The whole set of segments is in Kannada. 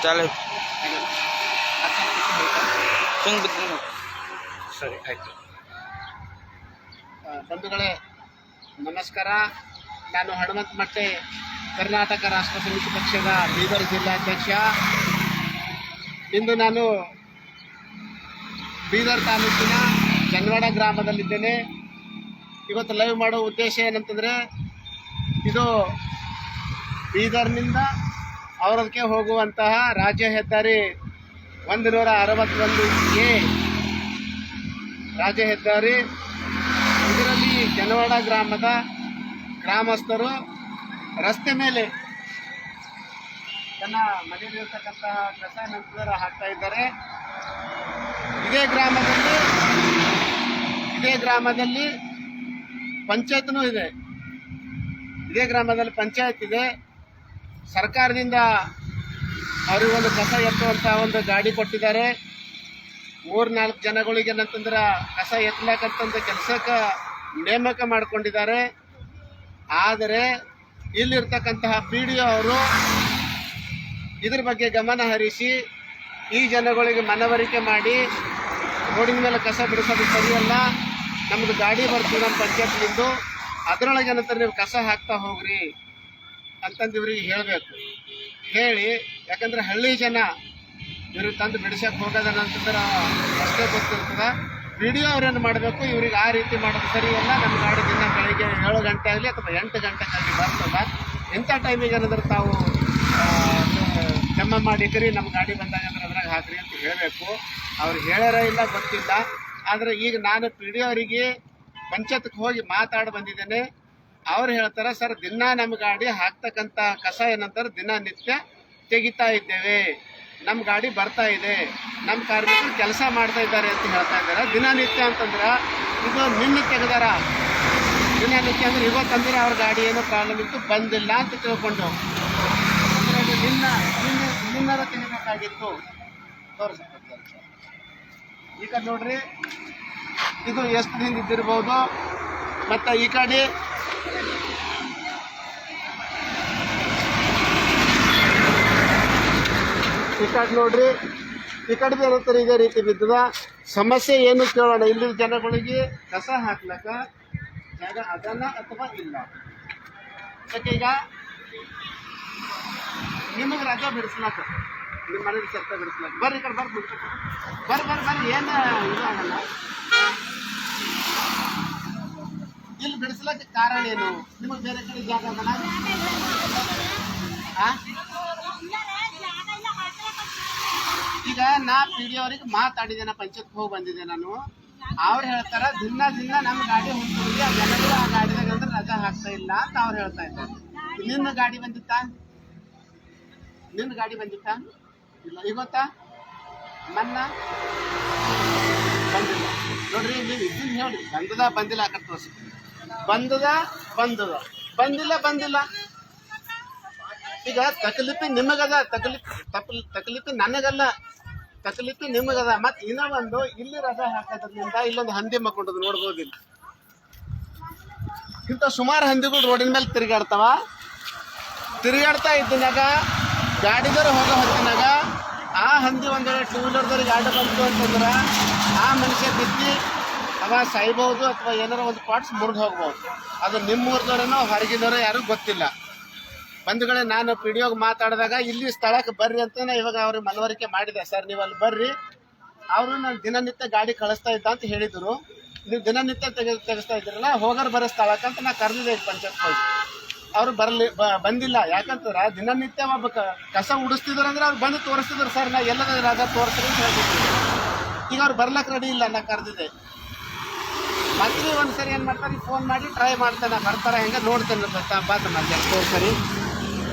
ಚಾಲು ಸರಿ ಆಯಿತು. ಬಂಧುಗಳೇ ನಮಸ್ಕಾರ. ನಾನು ಹನುಮಂತ ಮಟ್ಟೆ, ಕರ್ನಾಟಕ ರಾಷ್ಟ್ರ ಸಮಿತಿ ಪಕ್ಷದ ಬೀದರ್ ಜಿಲ್ಲಾಧ್ಯಕ್ಷ. ಇಂದು ನಾನು ಬೀದರ್ ತಾಲೂಕಿನ ಜನವಾಡ ಗ್ರಾಮದಲ್ಲಿದ್ದೇನೆ. ಇವತ್ತು ಲೈವ್ ಮಾಡೋ ಉದ್ದೇಶ ಏನಂತಂದರೆ, ಇದು ಬೀದರ್ನಿಂದ ಔರಾದ್ಗೆ ಹೋಗುವಂತಹ ರಾಜ್ಯ ಹೆದ್ದಾರಿ 161A ರಾಜ್ಯ ಹೆದ್ದಾರಿ. ಇದರಲ್ಲಿ ಜನವಾಡ ಗ್ರಾಮದ ಗ್ರಾಮಸ್ಥರು ರಸ್ತೆ ಮೇಲೆ ತನ್ನ ಮನೆಯಲ್ಲಿರ್ತಕ್ಕಂತಹ ಕಸ ನಂತರ ಹಾಕ್ತಾ ಇದ್ದಾರೆ. ಇದೇ ಗ್ರಾಮದಲ್ಲಿ ಪಂಚಾಯತ್ನೂ ಇದೆ. ಇದೇ ಗ್ರಾಮದಲ್ಲಿ ಪಂಚಾಯತ್ ಇದೆ. ಸರ್ಕಾರದಿಂದ ಅವ್ರಿಗೆ ಒಂದು ಕಸ ಎತ್ತುವಂಥ ಒಂದು ಗಾಡಿ ಕೊಟ್ಟಿದ್ದಾರೆ. 3-4 ಜನಗಳಿಗೆ ಏನಂತಂದ್ರೆ ಕಸ ಎತ್ತಲಾಕಂತಂದು ಕೆಲಸಕ್ಕೆ ನೇಮಕ ಮಾಡಿಕೊಂಡಿದ್ದಾರೆ. ಆದರೆ ಇಲ್ಲಿರ್ತಕ್ಕಂತಹ PDO ಅವರು ಇದ್ರ ಬಗ್ಗೆ ಗಮನ ಹರಿಸಿ ಈ ಜನಗಳಿಗೆ ಮನವರಿಕೆ ಮಾಡಿ, ರೋಡಿನ ಮೇಲೆ ಕಸ ಬಿಡಿಸೋದು ಸರಿಯಲ್ಲ, ನಮ್ಮದು ಗಾಡಿ ಬರ್ತೀವಿ ನಮ್ಮ ಪಂಚಾಯತ್ನಿಂದು, ಅದರೊಳಗೆ ಏನಂತಾರೆ ನೀವು ಕಸ ಹಾಕ್ತಾ ಹೋಗ್ರಿ ಅಂತಂದು ಇವ್ರಿಗೆ ಹೇಳಬೇಕು. ಹೇಳಿ, ಯಾಕಂದ್ರೆ ಹಳ್ಳಿ ಜನ ಇವ್ರಿಗೆ ತಂದು ಬಿಡಿಸೋಕೆ ಹೋಗೋದನ್ನಂತಂದ್ರೆ ಅಷ್ಟೇ ಗೊತ್ತಿರ್ತದೆ. PDO ಅವ್ರೇನು ಮಾಡಬೇಕು, ಇವ್ರಿಗೆ ಆ ರೀತಿ ಮಾಡೋದು ಸರಿಯಲ್ಲ. ನಮ್ಮ ಗಾಡಿ ದಿನ ಬೆಳಗ್ಗೆ 7 ಗಂಟೆ ಆಗಲಿ ಅಥವಾ 8 ಗಂಟೆಗಾಗಿ ಬರ್ತದೆ. ಇಂಥ ಟೈಮಿಗೆ ಏನಾದ್ರೆ ತಾವು ಜಮಾ ಮಾಡಿಕ್ರಿ, ನಮ್ಮ ಗಾಡಿ ಬಂದಾಗ ಅಂದ್ರೆ ಅದ್ರಾಗ ಹಾಕ್ರಿ ಅಂತ ಹೇಳಬೇಕು. ಅವ್ರು ಹೇಳ್ಯಾರ ಇಲ್ಲ ಗೊತ್ತಿಲ್ಲ. ಆದರೆ ಈಗ ನಾನು PDO ಅವರಿಗೆ ಪಂಚಾಯತ್ಗೆ ಹೋಗಿ ಮಾತಾಡಿ ಬಂದಿದ್ದೇನೆ. ಅವ್ರು ಹೇಳ್ತಾರೆ, ಸರ್ ದಿನ ನಮ್ಮ ಗಾಡಿ ಹಾಕ್ತಕ್ಕಂಥ ಕಸ ಏನಂತಾರೆ ದಿನನಿತ್ಯ ತೆಗಿತಾ ಇದ್ದೇವೆ, ನಮ್ಮ ಗಾಡಿ ಬರ್ತಾ ಇದೆ, ನಮ್ಮ ಕಾರ್ಮಿಕರು ಕೆಲಸ ಮಾಡ್ತಾ ಇದ್ದಾರೆ ಅಂತ ಹೇಳ್ತಾ ಇದ್ದಾರೆ. ದಿನನಿತ್ಯ ಅಂತಂದ್ರೆ ಇದು ನಿನ್ನೆ ತೆಗೆದಾರ. ದಿನನಿತ್ಯ ಅಂದ್ರೆ ಇವತ್ತಂದ್ರೆ ಅವ್ರ ಗಾಡಿ ಏನೋ ಪ್ರಾಬ್ಲಮ್ ಇತ್ತು, ಬಂದಿಲ್ಲ ಅಂತ ತಿಳ್ಕೊಂಡು ಅಂದರೆ ನಿನ್ನರ ತೆಗಿಬೇಕಾಗಿತ್ತು. ತೋರಿಸ್ಬೇಕು. ಈಗ ನೋಡ್ರಿ, ಇದು ಎಷ್ಟು ದಿನ ಇದ್ದಿರ್ಬೋದು. ಮತ್ತು ಈ ಕಡೆ ನೋಡ್ರಿ, ಈ ಕಡೆ ಏನಂತಾರೆ ಇದೇ ರೀತಿ ಬಿದ್ದದ. ಸಮಸ್ಯೆ ಏನು ಕೇಳೋಣ. ಇಲ್ಲಿ ಜನಗಳಿಗೆ ಕಸ ಹಾಕ್ಲಕ್ಕ ಜಾಗ ಅದನ್ನ ಅಥವಾ ಇಲ್ಲ. ಯಾಕೆ ಈಗ ನಿಮಗೆ ರಜಾ ಬಿಡಿಸ್ಲಾಕ, ನಿಮ್ಮ ಮನೇಲಿ ಚರ್ಚೆ ಬಿಡಿಸ್ಲಾಕ ಬರ್ರಿ, ಈ ಕಡೆ ಬರ್ರಿ ಏನು ಇದು ಆಗಲ್ಲ. ಇಲ್ಲಿ ಬಿಡಿಸ್ಲಕ್ಕೆ ಕಾರಣ ಏನು? ನಿಮಗೆ ಬೇರೆ ಕಡೆ ಜಾಗ ಅದಲ್ಲ? ಈಗ ನಾ PDO ಅವರಿಗೆ ಮಾತಾಡಿದ್ದೇನೆ, ಪಂಚಾಯತ್ಗೆ ಹೋಗಿ ಬಂದಿದ್ದೆ ನಾನು. ಅವ್ರು ಹೇಳ್ತಾರೆ ದಿನ ನಮ್ಮ ಗಾಡಿ ಹೊಂದ್ಕೊಂಡು ಆ ಜನಗಳು ಆ ಗಾಡಿದಾಗ ಅಂದ್ರೆ ರಜಾ ಹಾಕ್ತಾ ಇಲ್ಲ ಅಂತ ಅವ್ರು ಹೇಳ್ತಾ ಇದ್ದಾರೆ. ನಿನ್ನ ಗಾಡಿ ಬಂದಿತ್ತಾ? ಇಲ್ಲ. ಇವತ್ತಾ ನನ್ನ ಬಂದಿಲ್ಲ. ನೋಡ್ರಿ, ನೀವು ಇದನ್ನ ಹೇಳಿ, ಬಂದಿಲ್ಲ ಹಾಕಿ ತೋರಿಸಿ. ಬಂದಿಲ್ಲ. ಈಗ ತಕಲೀಫಿ ನಿಮಗದ, ತಕಲೀಫಿ ನನಗಲ್ಲ, ತಕಲೀಫಿ ನಿಮಗದ. ಮತ್ತೆ ಇನ್ನೂ ಒಂದು, ಇಲ್ಲಿ ರಜಾ ಹಾಕೋದ್ರಿಂದ ಇಲ್ಲೊಂದು ಹಂದಿ ಮಕ್ಕೊಂಡದು ನೋಡ್ಬೋದು. ಇಂಥ ಸುಮಾರು ಹಂದಿಗಳು ರೋಡಿನ ಮೇಲೆ ತಿರುಗಾಡ್ತಾ ಇದ್ದಿನಾಗ ಗಾಡಿದವರು ಹೋಗೋ ಹೊತ್ತಿನಾಗ ಆ ಹಂದಿ ಒಂದು ವೇಳೆ 2 ವೀಲರ್ದವ್ರಿಗೆ ಗಾಡಿ ಬಂತು ಅಂತಂದ್ರೆ ಆ ಮನುಷ್ಯ ಬಿದ್ದು ಅವ ಸಾಯ್ಬೋದು ಅಥವಾ ಏನಾರ ಒಂದು ಪಾರ್ಟ್ಸ್ ಮುರಿದು ಹೋಗ್ಬೋದು. ಅದು ನಿಮ್ಮೂರ್ದವ್ರೇನೋ ಹೊರಗಿನವರೋ ಯಾರೂ ಗೊತ್ತಿಲ್ಲ. ಬಂಧುಗಳೇ, ನಾನು PDOಗೆ ಮಾತಾಡಿದಾಗ ಇಲ್ಲಿ ಸ್ಥಳಕ್ಕೆ ಬರ್ರಿ ಅಂತ ಇವಾಗ ಅವ್ರಿಗೆ ಮನವರಿಕೆ ಮಾಡಿದೆ. ಸರ್ ನೀವು ಅಲ್ಲಿ ಬರ್ರಿ, ಅವರು ನಾನು ದಿನನಿತ್ಯ ಗಾಡಿ ಕಳಿಸ್ತಾ ಇದ್ದ ಅಂತ ಹೇಳಿದರು. ನೀವು ದಿನನಿತ್ಯ ತೆಗೆಸ್ತಾ ಇದ್ದೀರಲ್ಲ, ಹೋಗೋರು ಬರೋ ಸ್ಥಳಕ್ಕೆ ಅಂತ ನಾನು ಕರೆದಿದ್ದೆ ಪಂಚಾಯತ್ ಹೋಗಿ. ಅವರು ಬಂದಿಲ್ಲ. ಯಾಕಂತಾರೆ ದಿನನಿತ್ಯ ಒಬ್ಬ ಕಸ ಉಡಿಸ್ತಿದ್ರು ಅಂದ್ರೆ ಅವ್ರು ಬಂದು ತೋರಿಸ್ತಿದ್ರು. ಸರ್ ನಾ ಎಲ್ಲದ ರಾಜ ತೋರಿಸ್ರಿ ಅಂತ ಹೇಳ್ತಿದ್ರು. ಈಗ ಅವ್ರು ಬರ್ಲಕ್ಕೆ ರೆಡಿ ಇಲ್ಲ. ನಾ ಕರೆದಿದ್ದೆ. ಮತ್ತೆ ಒಂದು ಸರಿ ಏನು ಮಾಡ್ತಾರೆ, ಫೋನ್ ಮಾಡಿ ಟ್ರೈ ಮಾಡ್ತಾನೆ, ಬರ್ತಾರೆ ಹೆಂಗೆ ನೋಡ್ತೇನೆ ಬಾತ ಮಾಡ್ತೇನೆ. ಸರಿ,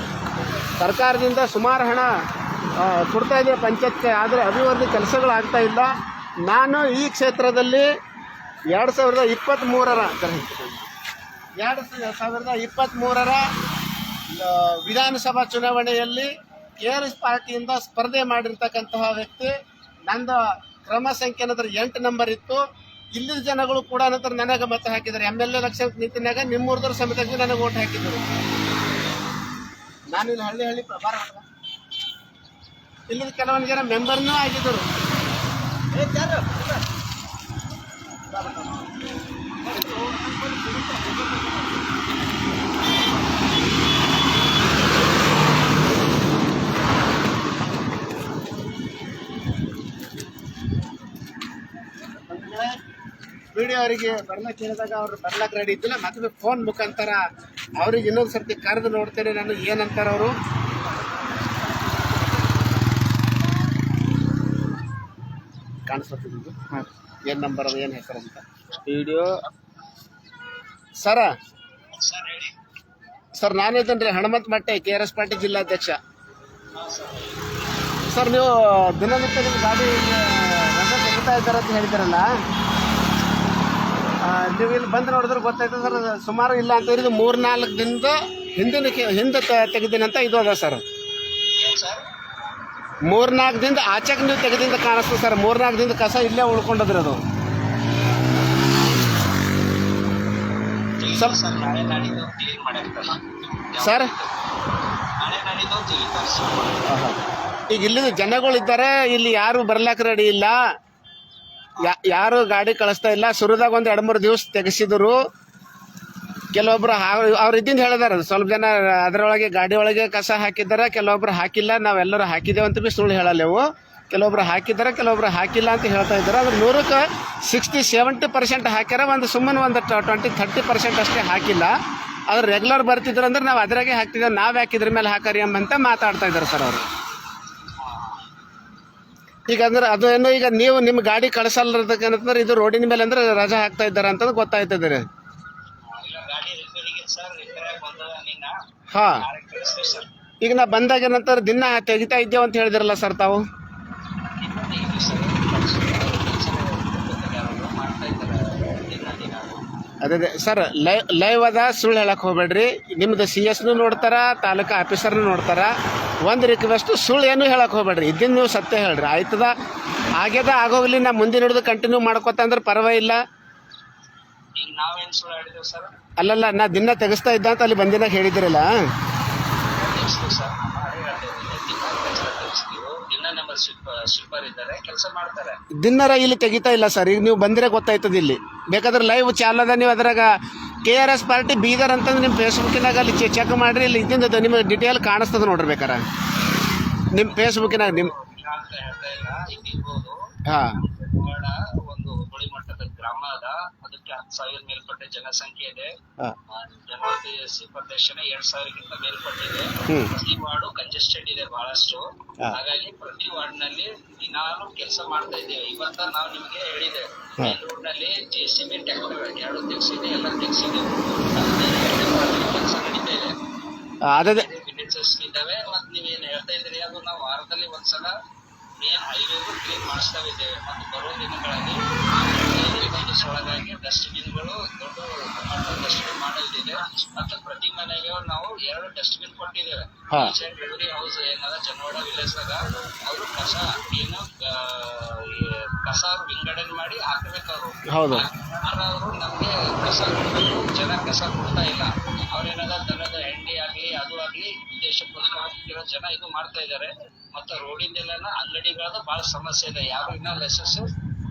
ಸರ್ಕಾರದಿಂದ ಸುಮಾರು ಹಣ ಕೊಡ್ತಾ ಇದೆ ಪಂಚಾಯತ್ಗೆ, ಆದರೆ ಅಭಿವೃದ್ಧಿ ಕೆಲಸಗಳಾಗ್ತಾ ಇಲ್ಲ. ನಾನು ಈ ಕ್ಷೇತ್ರದಲ್ಲಿ 2023ರ ವಿಧಾನಸಭಾ ಚುನಾವಣೆಯಲ್ಲಿ KRS ಪಾರ್ಟಿಯಿಂದ ಸ್ಪರ್ಧೆ ಮಾಡಿರ್ತಕ್ಕಂತಹ ವ್ಯಕ್ತಿ. ನಂದು ಕ್ರಮ ಸಂಖ್ಯೆ ನಂತರ 8 ನಂಬರ್ ಇತ್ತು. ಇಲ್ಲಿನ ಜನಗಳು ಕೂಡ ನಂತರ ನನಗೆ ಮತ ಹಾಕಿದ್ದಾರೆ. MLA ಎಲೆಕ್ಷನ್ ನಿಂತಿನಾಗ ನಿಮ್ಮೂರ್ದವ್ರ ಸಮೇತವಾಗಿ ನನಗೆ ಓಟ್ ಹಾಕಿದರು. ನಾನು ಇಲ್ಲಿ ಹಳ್ಳಿ ಪ್ರಭಾರ ಇಲ್ಲಿಂದ ಕೆಲವೊಂದು ಜನ ಮೆಂಬರ್ನೂ ಆಗಿದ್ದರು. ವಿಡಿಯೋ ಅವರಿಗೆ ಬರ್ಲಕ್ಕೆ ಹೇಳಿದಾಗ ಅವ್ರು ಬರ್ಲಕ್ಕೆ ರೆಡಿ ಇದ್ದಿಲ್ಲ. ಮತ್ತೆ ಫೋನ್ ಮುಖಾಂತರ ಅವ್ರಿಗೆ ಇನ್ನೊಂದು ಸರ್ತಿ ಕರೆದು ನೋಡ್ತೇನೆ ನಾನು ಏನಂತಾರೆ ಅವರು. ಕಾಣಿಸ್ತಿದ್ದು ಏನು ನಂಬರ್ ಅದು ಏನು ಹೆಸರು ಅಂತ ವಿಡಿಯೋ. ಸರ್ ನಾನಿದ್ದೇನೆ ರೀ ಹನುಮಂತ ಮಟ್ಟೆ, KRS ಪಾರ್ಟಿ ಜಿಲ್ಲಾಧ್ಯಕ್ಷ. ಸರ್ ನೀವು ದಿನನಿತ್ಯ ನಿಮ್ಮ ಗಾಡಿ ರಜೆ ತೆಗಿತಾ ಇದ್ದಾರೆ ಅಂತ ಹೇಳಿದ್ದೀರಲ್ಲ, ನೀವು ಇಲ್ಲಿ ಬಂದು ನೋಡಿದ್ರೆ ಗೊತ್ತಾಯ್ತು ಸರ್. ಸುಮಾರು ಇಲ್ಲ ಅಂತಂದ್ರೆ ಇದು 3-4 ದಿನದ ಹಿಂದೆ ತೆಗೆದಿನಂತ ಇದು ಅದ ಸರ್. 3-4 ದಿನದ ಆಚೆಗೆ ನೀವು ತೆಗೆದಿಂದ ಕಾಣಿಸ್ತದೆ ಸರ್. 3-4 ದಿನದ ಕಸ ಇಲ್ಲೇ ಉಳ್ಕೊಂಡದ್ರಿ ಅದು. ಸರ್ ಈಗ ಇಲ್ಲಿಂದ ಜನಗಳಿದ್ದಾರೆ, ಇಲ್ಲಿ ಯಾರು ಬರ್ಲಾಕ ರೆಡಿ ಇಲ್ಲ, ಯಾರು ಗಾಡಿ ಕಳಿಸ್ತಾ ಇಲ್ಲ. ಸುರಿದಾಗ ಒಂದು 2-3 ದಿವಸ ತೆಗೆಸಿದ್ರು. ಕೆಲವೊಬ್ರು ಅವ್ರು ಇದ್ದಿಂದ ಹೇಳಿದಾರೆ, ಸ್ವಲ್ಪ ಜನ ಅದರೊಳಗೆ ಗಾಡಿ ಒಳಗೆ ಕಸ ಹಾಕಿದ್ದಾರೆ, ಕೆಲವೊಬ್ರು ಹಾಕಿಲ್ಲ. ನಾವೆಲ್ಲರೂ ಹಾಕಿದ್ದೇವೆ ಅಂತ ಬಿ ಸುಳ್ಳು ಹೇಳಲ್ಲೇವು. ಕೆಲವೊಬ್ರು ಹಾಕಿದ್ದಾರೆ, ಕೆಲವೊಬ್ರು ಹಾಕಿಲ್ಲ ಅಂತ ಹೇಳ್ತಾ ಇದ್ದಾರೆ. ಅದ್ರ 100ಕ್ಕೆ 60-70% ಹಾಕ್ಯಾರ. ಸುಮ್ಮನೆ ಒಂದು 20-30% ಅಷ್ಟೇ ಹಾಕಿಲ್ಲ. ಅದ್ರ ರೆಗ್ಯುಲರ್ ಬರ್ತಿದ್ರು ಅಂದ್ರೆ ನಾವು ಅದ್ರಾಗೆ ಹಾಕ್ತಿದ್ದೇವೆ, ನಾವು ಯಾಕಿದ್ರ ಮೇಲೆ ಹಾಕರಿ ಎಂಬಂತ ಮಾತಾಡ್ತಾ ಇದ್ದಾರೆ ಸರ್ ಅವರು. ಈಗ ಅಂದ್ರೆ ಅದು ಏನು, ಈಗ ನೀವು ನಿಮ್ಮ ಗಾಡಿ ಕಳಿಸಲ್ಲದಕ್ಕೇನಂತಂದ್ರೆ ಇದು ರೋಡಿನ ಮೇಲೆ ಅಂದ್ರೆ ರಜೆ ಹಾಕ್ತಾ ಇದ್ದಾರೆ ಅಂತ ಗೊತ್ತಾಯ್ತದೆ. ಹಾಂ, ಈಗ ನಾ ಬಂದಾಗ ಏನಂತಾರೆ ದಿನ ತೆಗಿತಾ ಇದ್ದೇವೆ ಅಂತ ಹೇಳಿದಿರಲ್ಲ ಸರ್ ತಾವು. ಅದೇ ಸರ್, ಲೈವ್ ಅದ, ಸುಳ್ಳು ಹೇಳಕ್ಕೆ ಹೋಗ್ಬೇಡ್ರಿ. ನಿಮ್ದು CS ನೋಡ್ತಾರ, ತಾಲೂಕು ಆಫೀಸರ್ನು ನೋಡ್ತಾರ. ಒಂದು ರಿಕ್ವೆಸ್ಟ್, ಸುಳ್ಳು ಏನು ಹೇಳಕ್ಕೆ ಹೋಗ್ಬೇಡ್ರಿ. ಇದನ್ನು ನೀವು ಸತ್ಯ ಹೇಳ್ರಿ, ಆಯ್ತದ. ಆಗ್ಯದ ಆಗೋಗ್ಲಿ, ನಾ ಮುಂದಿನ ಹಿಡಿದು ಕಂಟಿನ್ಯೂ ಮಾಡ್ಕೊತ ಅಂದ್ರೆ ಪರವಾಗಿಲ್ಲ. ಅಲ್ಲಲ್ಲ, ನಾ ದಿನ ತೆಗೆಸ್ತಾ ಇದ್ದ ಅಂತ ಅಲ್ಲಿ ಬಂದಿನಾಗ ಹೇಳಿದಿರಲ್ಲ. ದಿನರ ಇಲ್ಲಿ ತೆಗಿತಾ ಇಲ್ಲ ಸರ್. ಈಗ ನೀವು ಬಂದರೆ ಗೊತ್ತಾಯ್ತದ. ಇಲ್ಲಿ ಬೇಕಾದ್ರೆ ಲೈವ್ ಚಾಲ್ ಅದ, ನೀವು ಅದ್ರಾಗ KRS ಪಾರ್ಟಿ ಬೀದರ್ ಅಂತಂದ್ರೆ ನಿಮ್ಮ ಫೇಸ್ಬುಕ್ಕಿನಾಗ ಅಲ್ಲಿ ಚೆಕ್ ಮಾಡಿರಿ. ಇಲ್ಲಿ ಇದ್ದಿಂದ ನಿಮ್ಮ ಡಿಟೇಲ್ ಕಾಣಿಸ್ತದೆ ನೋಡ್ರಿ ಬೇಕಾರೆ ನಿಮ್ಮ ಫೇಸ್ಬುಕ್ಕಿನಾಗ. ನಿಮ್ಮ ಹಾಂ, ಒಂದು ಗುಳಿಮಟ್ಟದ ಗ್ರಾಮ ಅದ, ಅದಕ್ಕೆ 10,000 ಮೇಲ್ಪಟ್ಟ ಜನಸಂಖ್ಯೆ ಇದೆ. ಜನವಸತಿ SC ಪ್ರದೇಶನ 2,000ಕ್ಕಿಂತ ಮೇಲ್ಪಟ್ಟಿದೆ. ಪ್ರತಿ ವಾರ್ಡು ಕಂಜೆಸ್ಟೆಡ್ ಇದೆ ಬಹಳಷ್ಟು. ಹಾಗಾಗಿ ಪ್ರತಿ ವಾರ್ಡ್ನಲ್ಲಿ ದಿನಾಲು ಕೆಲಸ ಮಾಡ್ತಾ ಇದ್ದೇವೆ. ಇವತ್ತ ನಾವು ನಿಮಗೆ ಹೇಳಿದೆ, ಮೇನ್ ರೋಡ್ ನಲ್ಲಿ JCB ಟ್ರ್ಯಾಕ್ಟರ್ 2 ತೆಗ್ಸಿದೆ, ಎಲ್ಲ ತೆಗ್ಸಿದೆ. ಕೆಲಸ ನಡೀತಾ ಇದೆ. ವಿಲೇಜಸ್ ಇದ್ದಾವೆ. ಮತ್ತೆ ನೀವೇನು ಹೇಳ್ತಾ ಇದ್ದೀರಿ, ಅದು ನಾವು ವಾರದಲ್ಲಿ ಒಂದ್ಸಲ ಮೇನ್ ಹೈವೇಗೂ ಕ್ಲೀನ್ ಮಾಡಿಸ್ತಾ ಇದ್ದೇವೆ. ಮತ್ತು ಬರೋ ದಿನಗಳಲ್ಲಿ ಒಳಗಾಗಿ ಡಸ್ಟ್ಬಿನ್ಗಳು ದೊಡ್ಡ ಡಸ್ಟ್ಬಿನ್ ಮಾಡೋದಿದೆ. ಮತ್ತು ಪ್ರತಿ ಮನೆಗೆ ನಾವು 2 ಡಸ್ಟ್ಬಿನ್ ಕೊಟ್ಟಿದ್ದೇವೆ. ಎವ್ರಿ ಹೌಸ್ ಏನದ ಜನವಾಡ ವಿಲೇಜ್ದಾಗ ಅವರು ಕಸ ಏನು ಕಸ ವಿಂಗಡಣೆ ಮಾಡಿ ಹಾಕಬೇಕು. ಅವರು ನಮ್ಗೆ ಕಸ ಕೊಡಬೇಕು, ಜನ ಕಸ ಕೊಡ್ತಾ ಇಲ್ಲ. ಅವ್ರೇನಾದ ದನದ ಹೆಂಡಿ ಆಗ್ಲಿ ಅದು ಆಗ್ಲಿ ಉದ್ದೇಶಪೂರ್ವಕವಾಗಿರೋ ಜನ ಇದು ಮಾಡ್ತಾ ಇದ್ದಾರೆ. ಮತ್ತು ರೋಡಿಂದೆಲ್ಲ ಅಂಗಡಿಗಳದ ಬಹಳ ಸಮಸ್ಯೆ ಇದೆ. ಯಾರು ಇನ್ನ ಲೈಸೆನ್ಸ್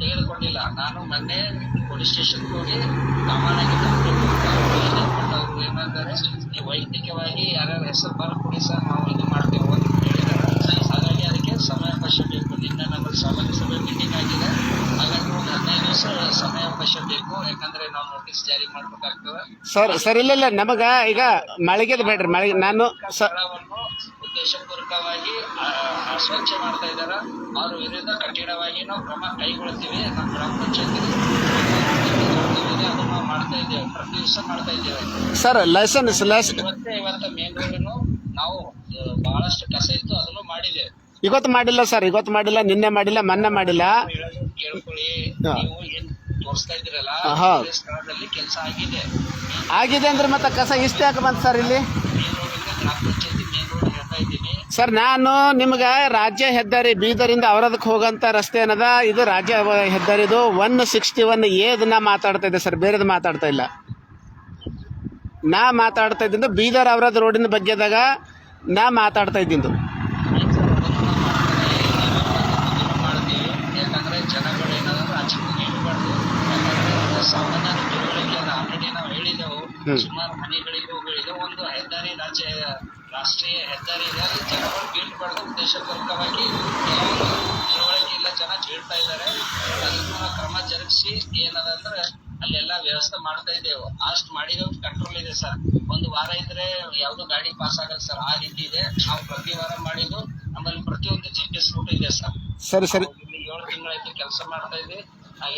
ತೆಗೆದುಕೊಂಡಿಲ್ಲ. ನಾನು ಮೊನ್ನೆ ಪೊಲೀಸ್ ಸ್ಟೇಷನ್ಗೆ ಹೋಗಿ ಸಾಮಾನ್ಯವಾಗಿ ಅವರು ಏನಂತಾರೆ, ನೀವು ವೈಯಕ್ತಿಕವಾಗಿ ಯಾರ್ಯಾರ ಹೆಸರು ಬರ್ಕೊಡಿ ಸರ್, ನಾವು ಇದು ಮಾಡ್ತೇವೆ ಅಂತ ಹೇಳಿದ್ದಾರೆ. ಹಾಗಾಗಿ ಅದಕ್ಕೆ ಸಮಯಾವಕಾಶ ಬೇಕು. ನಿನ್ನೆ ನಮ್ಮಲ್ಲಿ ಸಾಮಾನ್ಯ ಸಭೆ ಮೀಟಿಂಗ್ ಆಗಿದೆ. ಹಾಗಾಗಿ ಒಂದು 15 ದಿವಸ ಸಮಯಾವಕಾಶ ಬೇಕು. ಯಾಕಂದ್ರೆ ನಾವು ನೋಟಿಸ್ ಜಾರಿ ಮಾಡ್ಬೇಕಾಗ್ತದೆ ಸರ್. ಇಲ್ಲ ನಮಗ ಈಗ ಮಳೆಗೆ ಬೇಡ್ರಿ, ಮಳೆಗೆ ನಾನು ಉದ್ದೇಶಪೂರ್ವಕವಾಗಿ ಅಸ್ವಚ್ಛ ಮಾಡ್ತಾ ಇದ್ದಾರ. ಅವ್ರ ವಿರುದ್ಧ ಕಠಿಣವಾಗಿ ನಾವು ಕ್ರಮ ಕೈಗೊಳ್ತೀವಿ. ನಮ್ಮ ಗ್ರಾಮ ಪಂಚಾಯತ್ ಅದನ್ನು ಮಾಡ್ತಾ ಇದ್ದೇವೆ, ಪ್ರತಿ ದಿವಸ ಮಾಡ್ತಾ ಇದ್ದೇವೆ ಸರ್. ಲೈಸೆನ್ಸ್ ಇವತ್ತು ಮೇನ್ ರೋಡನ್ನು ನಾವು ಬಹಳಷ್ಟು ಕಸ ಇತ್ತು, ಅದನ್ನು ಮಾಡಿದ್ದೇವೆ. ಇವತ್ತು ಮಾಡಿಲ್ಲ ಸರ್, ಇವತ್ತು ಮಾಡಿಲ್ಲ, ನಿನ್ನೆ ಮಾಡಿಲ್ಲ, ಮೊನ್ನೆ ಮಾಡಿಲ್ಲ. ಕೇಳ್ಕೊಳ್ಳಿ, ನೀವು ಏನ್ ತೋರಿಸ್ತಾ ಇದ್ದೀರಲ್ಲ ಸ್ಥಳದಲ್ಲಿ ಕೆಲಸ ಆಗಿದೆ ಅಂದ್ರೆ ಮತ್ತೆ ಕಸ ಇಷ್ಟೇ ಯಾಕೆ ಬಂತು ಸರ್ ಇಲ್ಲಿ? ಸರ್, ನಾನು ನಿಮ್ಗೆ ರಾಜ್ಯ ಹೆದ್ದಾರಿ ಬೀದರಿಂದ ಅವರದಕ್ಕೆ ಹೋಗೋಂಥ ರಸ್ತೆ ಏನದ, ಇದು ರಾಜ್ಯ ಹೆದ್ದಾರಿದು 161A ನಾ ಮಾತಾಡ್ತಾ ಇದ್ದೆ ಸರ್, ಬೇರೆದು ಮಾತಾಡ್ತಾ ಇಲ್ಲ. ನಾ ಮಾತಾಡ್ತಾ ಇದ್ದಿದ್ದು ಬೀದರ್ ಅವರದ್ದು ರೋಡಿನ ಬಗ್ಗೆದಾಗ ನಾ ಮಾತಾಡ್ತಾ ಇದ್ದಿದ್ದು. ಜನಗಳು ಏನಾದ್ರು ಆಚೆಗೂ ಇಡಬಾರ್ದು. ಯಾಕಂದ್ರೆ ಸಾಮಾನ್ಯ ತಿಳುವಳಿಕೆ ಅದ. ಆಲ್ರೆಡಿ ನಾವು ಹೇಳಿದೆವು, ಸುಮಾರು ಮನೆಗಳಿಗೂ ಹೇಳಿದೆವು. ಒಂದು ಹೆದ್ದಾರಿ ರಾಷ್ಟ್ರೀಯ ಹೆದ್ದಾರಿ ಇದೆ, ಅಲ್ಲಿ ಜನಗಳು ಬೀಳ್ಬಾರ್ದು ಉದ್ದೇಶಪೂರ್ವಕವಾಗಿ ಕೆಲವೊಂದು ತಿಳುವಳಿಕೆ ಇಲ್ಲ ಜನ ಬೀಳ್ತಾ ಇದ್ದಾರೆ. ಅದನ್ನು ಕ್ರಮ ಜರುಗಿಸಿ ಏನದ ಅಂದ್ರೆ ಅಲ್ಲೆಲ್ಲಾ ವ್ಯವಸ್ಥೆ ಮಾಡ್ತಾ ಇದ್ದೇವೆ. ಅಷ್ಟ್ ಮಾಡಿದೆವು, ಕಂಟ್ರೋಲ್ ಇದೆ ಸರ್. ಒಂದು ವಾರ ಇದ್ರೆ ಯಾವ್ದು ಗಾಡಿ ಪಾಸ್ ಆಗಲ್ಲ ಸರ್, ಆ ರೀತಿ ಇದೆ. ನಾವು ಪ್ರತಿ ವಾರ ಮಾಡಿದ್ದು ನಮ್ಮಲ್ಲಿ ಪ್ರತಿಯೊಂದು GPS ರೂಟ್ ಇದೆ ಸರ್. ಸರಿ ಸರಿ. 7 ತಿಂಗಳಾಯ್ತು ಕೆಲಸ ಮಾಡ್ತಾ ಇದ್ವಿ.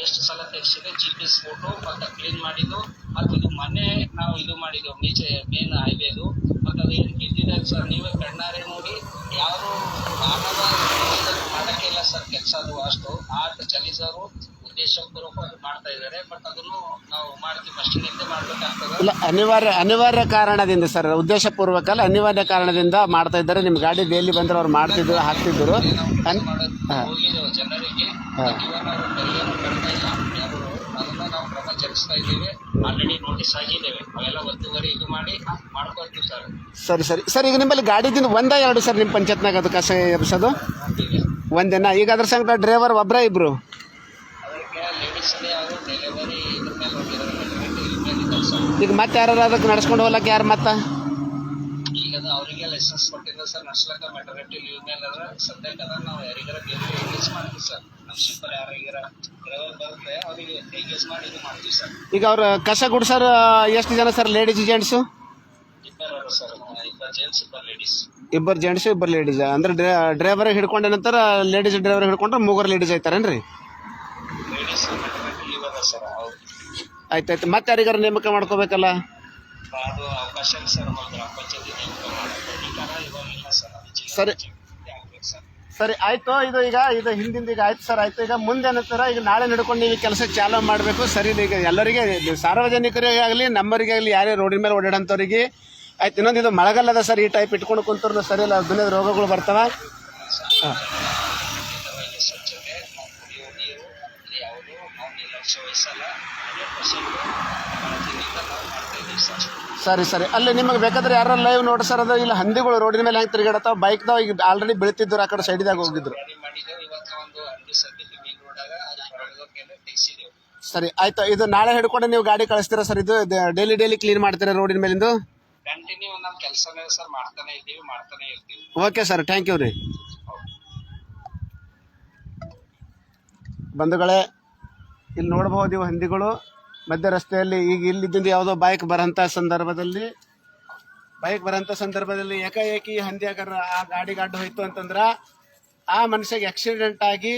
ಎಷ್ಟು ಸಲ ತೆಗ್ಸಿದೆ GPS ಫೋಟೋ ಮತ್ತೆ ಕ್ಲೀನ್ ಮಾಡಿದ್ದು. ಮತ್ತು ಇದು ಮೊನ್ನೆ ನಾವು ಇದು ಮಾಡಿದ್ವು ನೀಚೆ ಮೇನ್ ಹೈವೇದು. ಮತ್ತೆ ಅದು ಇದ್ದಿದೆ ಸರ್, ನೀವೇ ಕಣ್ಣಾರೆ ನೋಡಿ. ಯಾರು ಮಾನವ ಮಾಡಕ್ಕೆ ಇಲ್ಲ ಸರ್ ಕೆಲಸ. ಅದು ಅಷ್ಟು ಆಟ ಚಲಿಸೋರು ಉದ್ದೇಶಪೂರ್ವಕವಾಗಿ ಮಾಡ್ತಾ ಇದ್ದಾರೆ. ಬಟ್ ಅದನ್ನು ನಾವು ಮಾಡ್ತೀವಿ, ಫಸ್ಟಿನಿಂದ ಮಾಡ್ಬೇಕಾಗ್ತದೆ. ಇಲ್ಲ, ಅನಿವಾರ್ಯ ಕಾರಣದಿಂದ ಸರ್, ಉದ್ದೇಶಪೂರ್ವಕ ಅಲ್ಲ, ಅನಿವಾರ್ಯ ಕಾರಣದಿಂದ ಮಾಡ್ತಾ ಇದ್ದಾರೆ. ನಿಮ್ಮ ಗಾಡಿ ಡೈಲಿ ಬಂದ್ರೆ ಅವ್ರು ಮಾಡ್ತಿದ್ರು, ಹಾಕ್ತಿದ್ರು. ಹೋಗಿದ್ದೇವೆ ಜನರಿಗೆ, ಇವಾಗ ಅವರು ಕೈಯನ್ನು ಕಟ್ತಾ ಇಲ್ಲ ಯಾರು. ಅದನ್ನು ನಾವು ಕ್ರಮ ಜರುಗಿಸ್ತಾ ಇದ್ದೀವಿ. ಆಲ್ರೆಡಿ ನೋಟಿಸ್ ಆಗಿದ್ದೇವೆ. ಅವೆಲ್ಲ ಒತ್ತುವರಿ ಇದು ಮಾಡಿ ಮಾಡ್ಕೊಳ್ತೀವಿ ಸರ್. ಸರಿ ಸರಿ ಸರ್. ಈಗ ನಿಮ್ಮಲ್ಲಿ ಗಾಡಿದಿಂದ ಒಂದ ಎರಡು ಸರ್ ನಿಮ್ಮ ಪಂಚಾಯತ್ನಾಗ ಅದು ಕಸ ಎಬ್ಸೋದು? ಒಂದೇನಾ? ಈಗ ಅದ್ರ ಸಂಗಡ ಡ್ರೈವರ್ ಒಬ್ಬರ ಇಬ್ರು? ಅದಕ್ಕೆ ಲೇಡೀಸ್ ಅವರು ಡೆಲಿವರಿ ಇದ್ರ ಮೇಲೆ ಹೋಗಿದ್ದಾರೆ ಸರ್. ಈಗ ಮತ್ತೆ ಯಾರು ಅದಕ್ಕೆ ನಡ್ಸ್ಕೊಂಡು ಹೋಗ್ಲಕ್ಕೆ ಯಾರು ಮತ್ತೆ? ಈಗ ಅವರಿಗೆ ಲೈಸೆನ್ಸ್ ಕೊಟ್ಟಿಲ್ಲ ಸರ್, ನಡ್ಸ್ಲಕ್ಕ ಮೆಟರ್ನಿಟಿ ಲೀವ್ ಮೇಲೆ ಅದ್ರ ಸದ್ಯಕ್ಕೆ ಅದ. ನಾವು ಯಾರಿಗಾರ ಬೇರೆ ಎಂಗೇಜ್ ಮಾಡ್ತೀವಿ ಸರ್. ನಮ್ಮ ಶಿಪ್ಪರ್ ಯಾರಿಗಾರ ಡ್ರೈವರ್ ಬರುತ್ತೆ ಅವರಿಗೆ ಎಂಗೇಜ್ ಮಾಡಿ ಇದು ಮಾಡ್ತೀವಿ ಸರ್. ಈಗ ಅವ್ರ ಕಸ ಗುಡ್ಸರ್ ಎಷ್ಟು ಜನ ಸರ್, ಲೇಡೀಸ್ ಜೆಂಟ್ಸು? ಇಬ್ಬರು ಸರ್, 2 ಜೆಂಟ್ಸ್ 2 ಲೇಡೀಸ್. ಇಬ್ಬರು ಜೆಂಟ್ಸು 2 ಲೇಡೀಸ್. ಅಂದ್ರೆ ಡ್ರೈವರ್ ಹಿಡ್ಕೊಂಡ ನಂತರ ಲೇಡೀಸ್ ಡ್ರೈವರ್ ಹಿಡ್ಕೊಂಡ್ರೆ 3 ಲೇಡೀಸ್ ಆಯ್ತಾರೇನ್ರಿ? ಲೇಡೀಸ್ ಮೆಟರ್ನಿಟಿ ಲೀವ್ ಅದ ಸರ್. ಹೌದು, ಆಯ್ತಾಯ್ತು. ಮತ್ತೆ ಯಾರಿಗಾರ ನೇಮಕ ಮಾಡ್ಕೋಬೇಕಲ್ಲ? ಅದು ಅವಕಾಶ ಇಲ್ಲ ಸರ್. ನಮ್ಮ ಗ್ರಾಮ ಪಂಚಾಯತಿ ನೇಮಕ ಮಾಡೋದು ಇವಾಗ ಇಲ್ಲ ಸರ್. ಸರಿ ಸರಿ ಆಯ್ತು. ಇದು ಹಿಂದಿಂದ ಈಗ ಆಯ್ತು ಸರ್, ಆಯ್ತು. ಈಗ ಮುಂದೆ ಏನಂತಾರ, ಈಗ ನಾಳೆ ನಡ್ಕೊಂಡು ನೀವು ಕೆಲಸ ಚಾಲೂ ಮಾಡಬೇಕು ಸರಿ. ಈಗ ಎಲ್ಲರಿಗೆ, ಸಾರ್ವಜನಿಕರಿಗೆ ಆಗಲಿ ನಮ್ಮರಿಗೆ ಆಗಲಿ, ಯಾರೇ ರೋಡಿನ ಮೇಲೆ ಓಡಾಡೋಂಥವ್ರಿಗೆ ಆಯ್ತು. ಇನ್ನೊಂದು ಇದು ಮಳೆಗಾಲ ಅದ ಸರ್, ಈ ಟೈಪ್ ಇಟ್ಕೊಂಡು ಕುಂತರು ಸರಿ ಇಲ್ಲ, ದುನಿಯಾದ ರೋಗಗಳು ಬರ್ತಾವ. ಹಾಂ, ಸ್ವಚ್ಛತೆ, ಕುಡಿಯುವ ನೀರು ಯಾವುದು ನಾವು ನಿರ್ಲಕ್ಷ್ಯ ವಹಿಸಲ್ಲ. 100% ನಾವು ಮಾಡ್ತಾ ಇದ್ದೀವಿ ಸರ್. ಸರಿ ಸರಿ. ಅಲ್ಲಿ ನಿಮಗೆ ಬೇಕಾದ್ರೆ ಯಾರು ಲೈವ್ ನೋಡಿ ಸರ್, ಅದು ಇಲ್ಲ ಹಂದಿಗಳು ರೋಡಿನ ಮೇಲೆ ಹೆಂಗೆ ತಿರುಗಾಡತ್ತಾವ, ಬೈಕ್ದಾವ ಈಗ ಆಲ್ರೆಡಿ ಬೀಳ್ತಿದ್ರು, ಆ ಕಡೆ ಸೈಡ್ದಾಗ ಹೋಗಿದ್ರು. ಮಾಡಿದ್ದೇವೆ. ಇವತ್ತು ಒಂದು ಹಂದಿ ಸದ್ಯಕ್ಕೆ ಮೇನ್ ರೋಡಾಗ ಅದು ಹೊರಡೋಕೆಲ್ಲ ತೆಗಿಸಿದ್ದೇವೆ. ಸರಿ ಆಯ್ತು. ಇದು ನಾಳೆ ಹಿಡ್ಕೊಂಡು ನೀವು ಗಾಡಿ ಕಳಿಸ್ತೀರಾ ಸರ್? ಇದು ಡೈಲಿ ಕ್ಲೀನ್ ಮಾಡ್ತೀರಾ ರೋಡಿನ ಮೇಲಿಂದು? ಕಂಟಿನ್ಯೂ ನಮ್ಮ ಕೆಲಸನೇ ಸರ್, ಮಾಡ್ತಾನೆ ಇದ್ದೀವಿ, ಮಾಡ್ತಾನೆ ಇರ್ತೀವಿ. ಓಕೆ ಸರ್, ಥ್ಯಾಂಕ್ ಯು ರೀ. ಬಂಧುಗಳೇ, ಇಲ್ಲಿ ನೋಡ್ಬೋದು ಇವು ಹಂದಿಗಳು ಮಧ್ಯ ರಸ್ತೆಯಲ್ಲಿ. ಈಗ ಇಲ್ಲಿದ್ದಿಂದ ಯಾವುದೋ ಬೈಕ್ ಬರೋಂಥ ಸಂದರ್ಭದಲ್ಲಿ ಏಕಾಏಕಿ ಹಂದಿ ಆಗಾರ ಆ ಗಾಡಿಗೆ ಅಡ್ಡ ಹೋಯ್ತು ಅಂತಂದ್ರೆ ಆ ಮನುಷ್ಯಗೆ ಆಕ್ಸಿಡೆಂಟ್ ಆಗಿ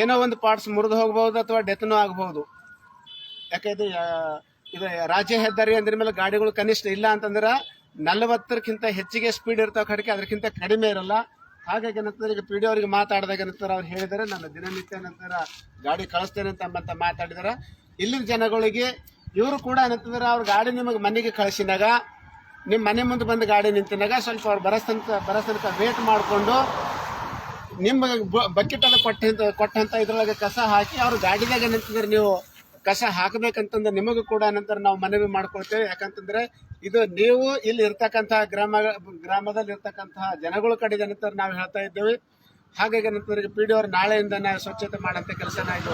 ಏನೋ ಒಂದು ಪಾರ್ಟ್ಸ್ ಮುರಿದು ಹೋಗ್ಬೋದು ಅಥವಾ ಡೆತ್ನೂ ಆಗ್ಬೋದು. ಯಾಕೆ ಇದು ರಾಜ್ಯ ಹೆದ್ದಾರಿ ಅಂದ್ರ ಮೇಲೆ ಗಾಡಿಗಳು ಕನಿಷ್ಠ ಇಲ್ಲ ಅಂತಂದ್ರೆ 40ಕ್ಕಿಂತ ಹೆಚ್ಚಿಗೆ ಸ್ಪೀಡ್ ಇರ್ತಾವೆ ಕಡೆಗೆ, ಅದಕ್ಕಿಂತ ಕಡಿಮೆ ಇರಲ್ಲ. ಹಾಗಾಗಿ ಏನಂತಂದ್ರೆ ಈಗ ಪಿ ಡಿ ಅವರಿಗೆ ಮಾತಾಡಿದಾಗ ಏನಂತಾರೆ, ಅವ್ರು ಹೇಳಿದರೆ ನಾನು ದಿನನಿತ್ಯ ನಂತರ ಗಾಡಿ ಕಳಿಸ್ತೇನೆ ಅಂತ ಮಾತಾಡಿದಾರೆ. ಇಲ್ಲಿನ ಜನಗಳಿಗೆ ಇವರು ಕೂಡ ಏನಂತಂದ್ರೆ ಅವ್ರ ಗಾಡಿ ನಿಮಗೆ ಮನೆಗೆ ಕಳಿಸಿದಾಗ, ನಿಮ್ಮ ಮನೆ ಮುಂದೆ ಬಂದು ಗಾಡಿ ನಿಂತಿನಾಗ ಸ್ವಲ್ಪ ಅವ್ರು ಬರಸ್ತನಕ ವೇಟ್ ಮಾಡಿಕೊಂಡು ನಿಮ್ಮ ಬಕೆಟ್ ಅದು ಕೊಟ್ಟಂತ ಇದ್ರೊಳಗೆ ಕಸ ಹಾಕಿ ಅವ್ರ ಗಾಡಿದಾಗ ಏನಂತಂದ್ರೆ ನೀವು ಕಸ ಹಾಕಬೇಕಂತಂದ್ರೆ ನಿಮಗೂ ಕೂಡ ನಂತರ ನಾವು ಮನವಿ ಮಾಡ್ಕೊಳ್ತೇವೆ. ಯಾಕಂತಂದ್ರೆ ಇದು ನೀವು ಇಲ್ಲಿ ಇರ್ತಕ್ಕಂತಹ ಗ್ರಾಮದಲ್ಲಿ ಇರ್ತಕ್ಕಂತಹ ಜನಗಳ ಕಡೆ ನಂತರ ನಾವು ಹೇಳ್ತಾ ಇದ್ದೇವೆ. ಹಾಗಾಗಿ ನಂತರ ಪಿ ಡಿ ಅವರು ನಾಳೆಯಿಂದ ನಾವು ಸ್ವಚ್ಛತೆ ಮಾಡೋಂಥ ಕೆಲಸನ ಇದು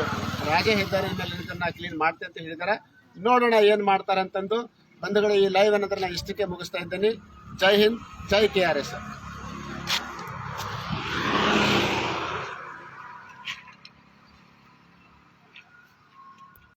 ರಾಜ್ಯ ಹೆದ್ದಾರಿ ಮೇಲೆ ನಾವು ಕ್ಲೀನ್ ಮಾಡ್ತೇವೆ ಅಂತ ಹೇಳಿದ್ದಾರೆ. ನೋಡೋಣ ಏನು ಮಾಡ್ತಾರೆ ಅಂತಂದು. ಬಂಧುಗಳು, ಈ ಲೈವ್ ಅನ್ನೋದ್ರ ನಾನು ಇಷ್ಟಕ್ಕೆ ಮುಗಿಸ್ತಾ ಇದ್ದೇನೆ. ಜೈ ಹಿಂದ್, ಜೈ KRS.